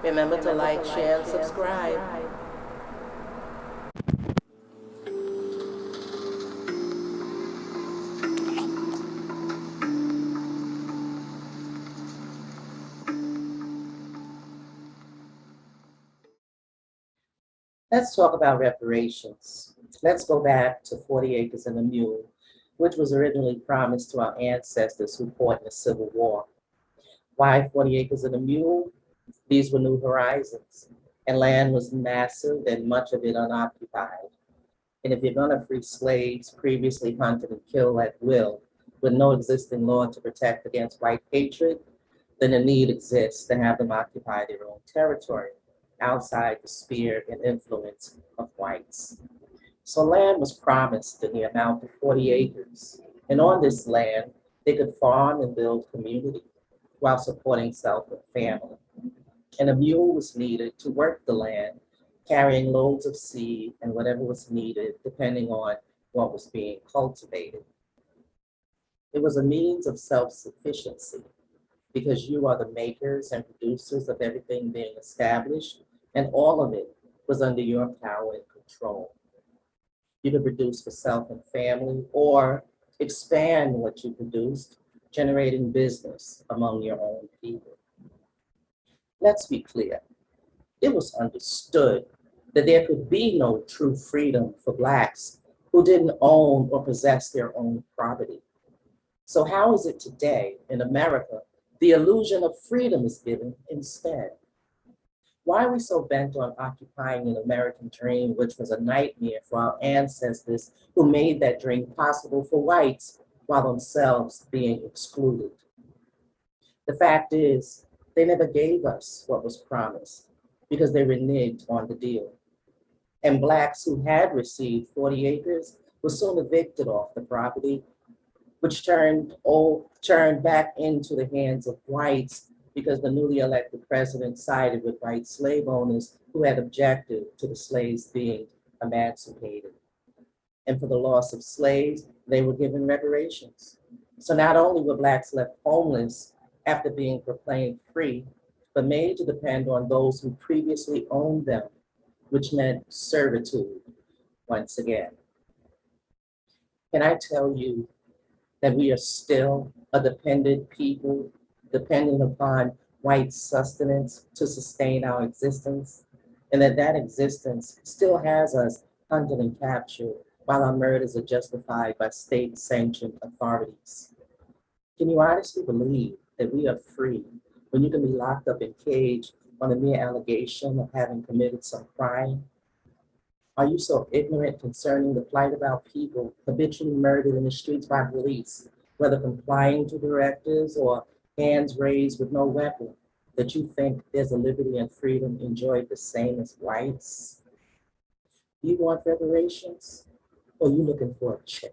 Remember to like, share, and subscribe. Let's talk about reparations. Let's go back to 40 acres and a mule, which was originally promised to our ancestors who fought in the Civil War. Why 40 acres and a mule? These were new horizons, and land was massive and much of it unoccupied. And if you're going to free slaves previously hunted and killed at will, with no existing law to protect against white hatred, then a need exists to have them occupy their own territory outside the sphere and influence of whites. So land was promised in the amount of 40 acres. And on this land, they could farm and build community while supporting self and family. And a mule was needed to work the land, carrying loads of seed and whatever was needed, depending on what was being cultivated. It was a means of self-sufficiency because you are the makers and producers of everything being established, and all of it was under your power and control. You could produce for self and family or expand what you produced, generating business among your own people. Let's be clear. It was understood that there could be no true freedom for Blacks who didn't own or possess their own property. So how is it today in America, the illusion of freedom is given instead? Why are we so bent on occupying an American dream, which was a nightmare for our ancestors who made that dream possible for whites while themselves being excluded? The fact is, they never gave us what was promised because they reneged on the deal. And Blacks who had received 40 acres were soon evicted off the property, which turned back into the hands of whites because the newly elected president sided with white slave owners who had objected to the slaves being emancipated. And for the loss of slaves, they were given reparations. So not only were Blacks left homeless after being proclaimed free, but made to depend on those who previously owned them, which meant servitude once again. Can I tell you that we are still a dependent people, dependent upon white sustenance to sustain our existence, and that existence still has us hunted and captured while our murders are justified by state-sanctioned authorities? Can you honestly believe that we are free when you can be locked up in a cage on the mere allegation of having committed some crime? Are you so ignorant concerning the plight of our people habitually murdered in the streets by police, whether complying to directives or hands raised with no weapon, that you think there's a liberty and freedom enjoyed the same as whites? Do you want reparations, or are you looking for a check?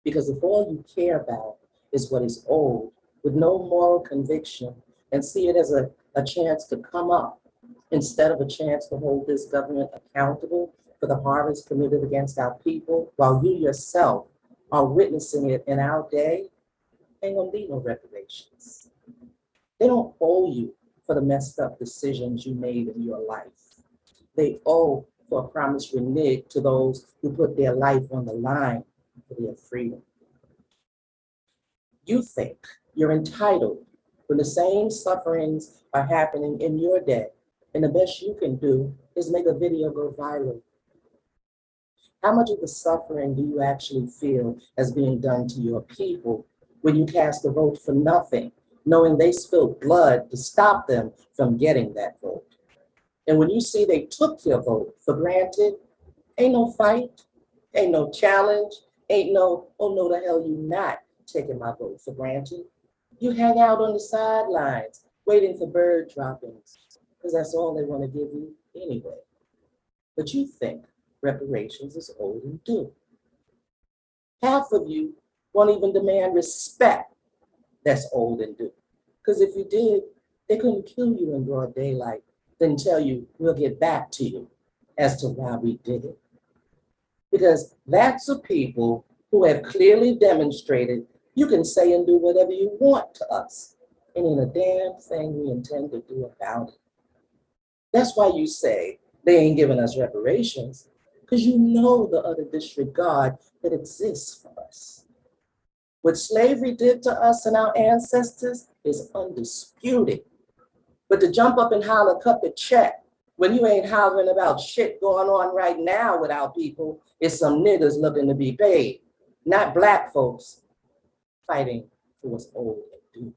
Because if all you care about is what is owed with no moral conviction and see it as a chance to come up instead of a chance to hold this government accountable for the horrors committed against our people while you yourself are witnessing it in our day, ain't gonna be no reparations. They don't owe you for the messed up decisions you made in your life. They owe for a promise reneged to those who put their life on the line for their freedom. You think you're entitled when the same sufferings are happening in your day, and the best you can do is make a video go viral. How much of the suffering do you actually feel as being done to your people when you cast a vote for nothing, knowing they spilled blood to stop them from getting that vote? And when you see they took your vote for granted, ain't no fight, ain't no challenge, ain't no, oh no, the hell you not taking my vote for granted. You hang out on the sidelines waiting for bird droppings, because that's all they want to give you anyway. But you think reparations is old and due. Half of you won't even demand respect that's old and due. Because if you did, they couldn't kill you in broad daylight, then tell you we'll get back to you as to why we did it. Because that's a people who have clearly demonstrated you can say and do whatever you want to us, and ain't a damn thing we intend to do about it. That's why you say they ain't giving us reparations, because you know the utter disregard that exists for us. What slavery did to us and our ancestors is undisputed. But to jump up and holler, cut the check, when you ain't hollering about shit going on right now with our people, is some niggas looking to be paid, not Black folks fighting for what's old and due.